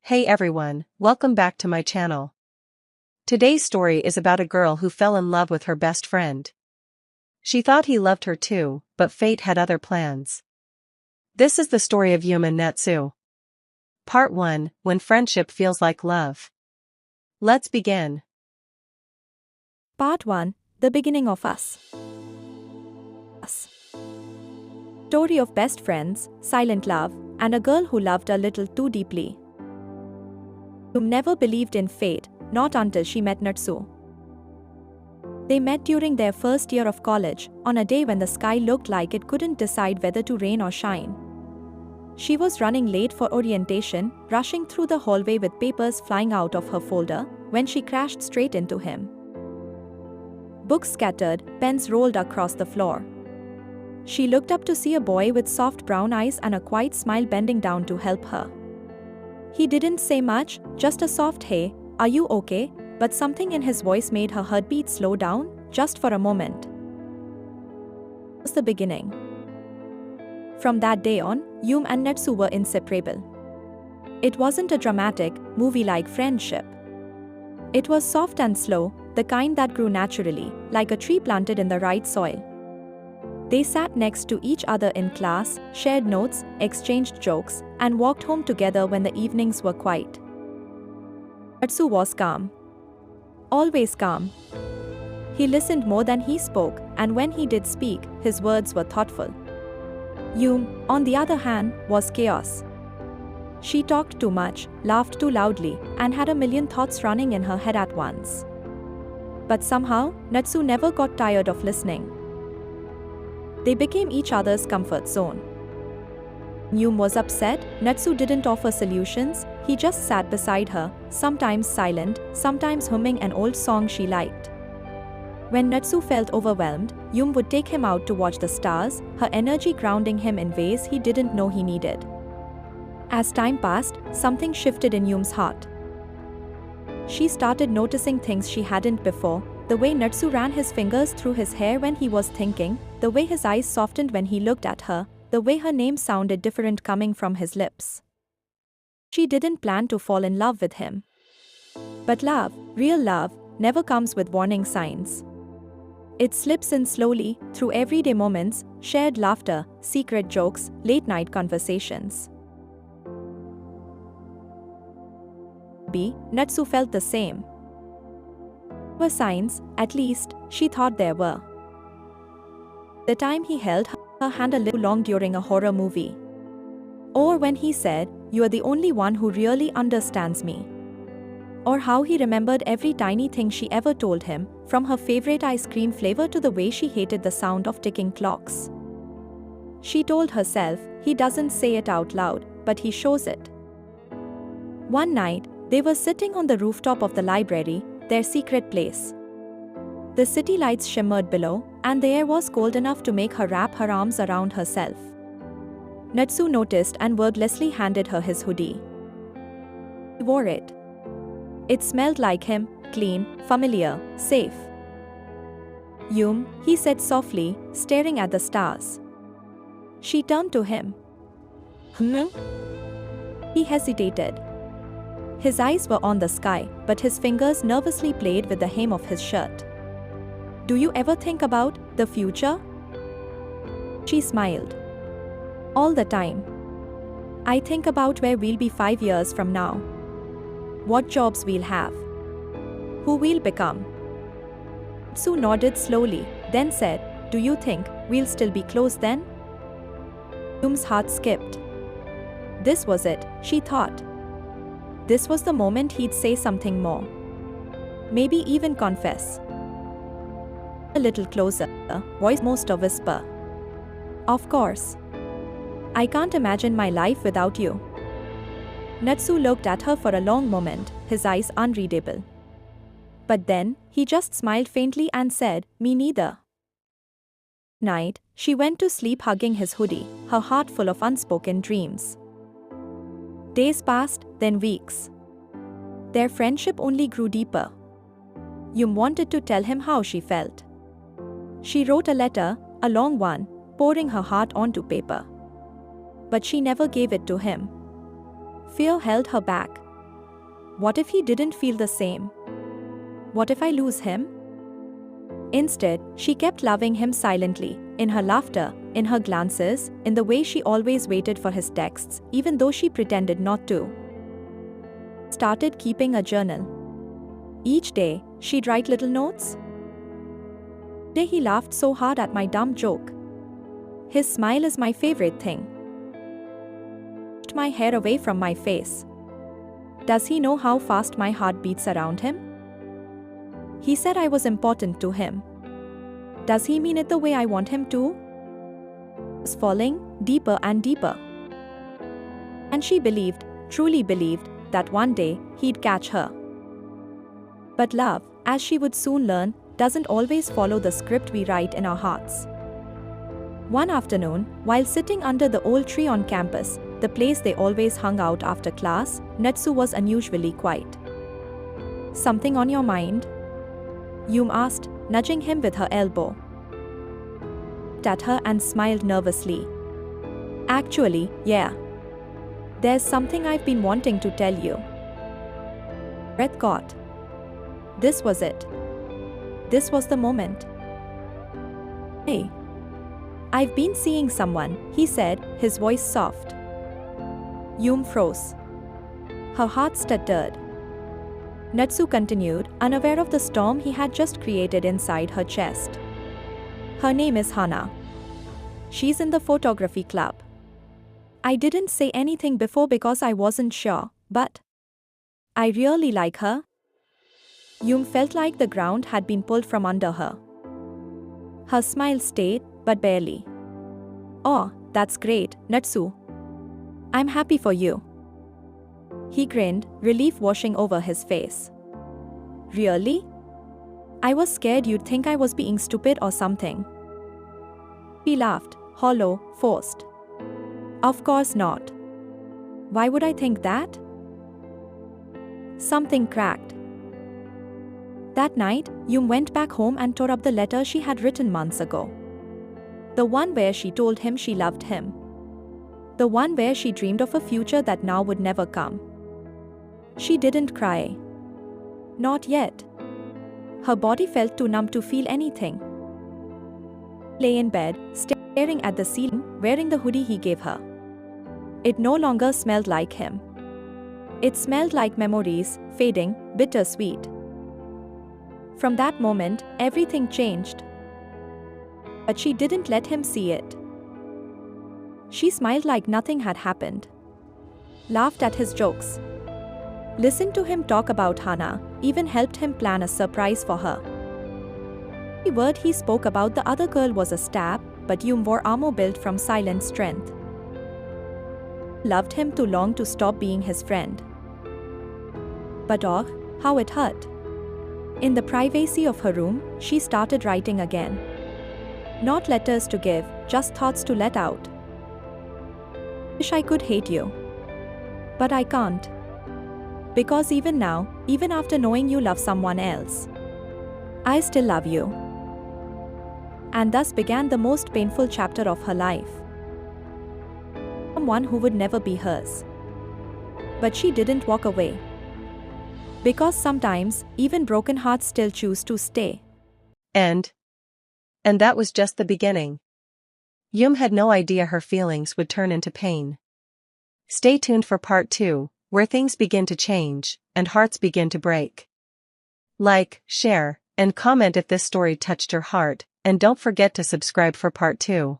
Hey everyone, welcome back to my channel. Today's story is about a girl who fell in love with her best friend. She thought he loved her too, but fate had other plans. This is the story of Yum and Natsu. Part 1, When Friendship Feels Like Love. Let's begin. Part 1, The Beginning of Us. Story of best friends, silent love, and a girl who loved a little too deeply. Yum never believed in fate, not until she met Natsu. They met during their first year of college, on a day when the sky looked like it couldn't decide whether to rain or shine. She was running late for orientation, rushing through the hallway with papers flying out of her folder, when she crashed straight into him. Books scattered, pens rolled across the floor. She looked up to see a boy with soft brown eyes and a quiet smile bending down to help her. He didn't say much, just a soft "Hey, are you okay?" but something in his voice made her heartbeat slow down, just for a moment. It was the beginning. From that day on, Yum and Natsu were inseparable. It wasn't a dramatic, movie-like friendship. It was soft and slow, the kind that grew naturally, like a tree planted in the right soil. They sat next to each other in class, shared notes, exchanged jokes, and walked home together when the evenings were quiet. Natsu was calm. Always calm. He listened more than he spoke, and when he did speak, his words were thoughtful. Yum, on the other hand, was chaos. She talked too much, laughed too loudly, and had a million thoughts running in her head at once. But somehow, Natsu never got tired of listening. They became each other's comfort zone. Yum was upset, Natsu didn't offer solutions, he just sat beside her, sometimes silent, sometimes humming an old song she liked. When Natsu felt overwhelmed, Yum would take him out to watch the stars, her energy grounding him in ways he didn't know he needed. As time passed, something shifted in Yum's heart. She started noticing things she hadn't before, the way Natsu ran his fingers through his hair when he was thinking, the way his eyes softened when he looked at her, the way her name sounded different coming from his lips. She didn't plan to fall in love with him. But love, real love, never comes with warning signs. It slips in slowly, through everyday moments, shared laughter, secret jokes, late-night conversations. Natsu felt the same. There were signs, at least, she thought there were. The time he held her hand a little long during a horror movie. Or when he said, "You are the only one who really understands me." Or how he remembered every tiny thing she ever told him, from her favorite ice cream flavor to the way she hated the sound of ticking clocks. She told herself, he doesn't say it out loud, but he shows it. One night, they were sitting on the rooftop of the library, their secret place. The city lights shimmered below, and the air was cold enough to make her wrap her arms around herself. Natsu noticed and wordlessly handed her his hoodie. He wore it. It smelled like him, clean, familiar, safe. "Yum," he said softly, staring at the stars. She turned to him. "Hmm?" He hesitated. His eyes were on the sky, but his fingers nervously played with the hem of his shirt. "Do you ever think about the future?" She smiled. "All the time. I think about where we'll be 5 years from now. What jobs we'll have. Who we'll become." Natsu nodded slowly, then said, "Do you think we'll still be close then?" Yum's heart skipped. This was it, she thought. This was the moment he'd say something more. Maybe even confess. A little closer, voice most a whisper. "Of course. I can't imagine my life without you." Natsu looked at her for a long moment, his eyes unreadable. But then, he just smiled faintly and said, "Me neither." Night, she went to sleep hugging his hoodie, her heart full of unspoken dreams. Days passed, then weeks. Their friendship only grew deeper. Yum wanted to tell him how she felt. She wrote a letter, a long one, pouring her heart onto paper. But she never gave it to him. Fear held her back, What if he didn't feel the same? What if I lose him? Instead, she kept loving him silently, in her laughter, in her glances, in the way she always waited for his texts, even though she pretended not to. Started keeping a journal. Each day, she'd write little notes. Today he laughed so hard at my dumb joke. His smile is my favorite thing. Pushed my hair away from my face. Does he know how fast my heart beats around him? He said I was important to him. Does he mean it the way I want him to? Was falling deeper and deeper. And she believed, truly believed, that one day he'd catch her. But love, as she would soon learn, doesn't always follow the script we write in our hearts. One afternoon, while sitting under the old tree on campus, the place they always hung out after class, Natsu was unusually quiet. Something on your mind? Yum asked, nudging him with her elbow. Looked at her and smiled nervously. Actually, yeah. There's something I've been wanting to tell you. Breath caught. This was it. This was the moment. Hey. I've been seeing someone, he said, his voice soft. Yum froze. Her heart stuttered. Natsu continued, unaware of the storm he had just created inside her chest. Her name is Hana. She's in the photography club. I didn't say anything before because I wasn't sure, but I really like her. Yum felt like the ground had been pulled from under her. Her smile stayed, but barely. Oh, that's great, Natsu. I'm happy for you. He grinned, relief washing over his face. Really? I was scared you'd think I was being stupid or something. He laughed, hollow, forced. Of course not. Why would I think that? Something cracked. That night, Yum went back home and tore up the letter she had written months ago. The one where she told him she loved him. The one where she dreamed of a future that now would never come. She didn't cry. Not yet. Her body felt too numb to feel anything. Lay in bed, staring at the ceiling, wearing the hoodie he gave her. It no longer smelled like him. It smelled like memories, fading, bittersweet. From that moment, everything changed. But she didn't let him see it. She smiled like nothing had happened. Laughed at his jokes. Listened to him talk about Hana, even helped him plan a surprise for her. The word he spoke about the other girl was a stab, but Yum wore armor built from silent strength. Loved him too long to stop being his friend. But oh, how it hurt. In the privacy of her room, she started writing again. Not letters to give, just thoughts to let out. Wish I could hate you. But I can't. Because even now, even after knowing you love someone else, I still love you. And thus began the most painful chapter of her life. Someone who would never be hers. But she didn't walk away. Because sometimes, even broken hearts still choose to stay. And that was just the beginning. Yum had no idea her feelings would turn into pain. Stay tuned for part 2, where things begin to change, and hearts begin to break. Like, share, and comment if this story touched your heart, and don't forget to subscribe for part 2.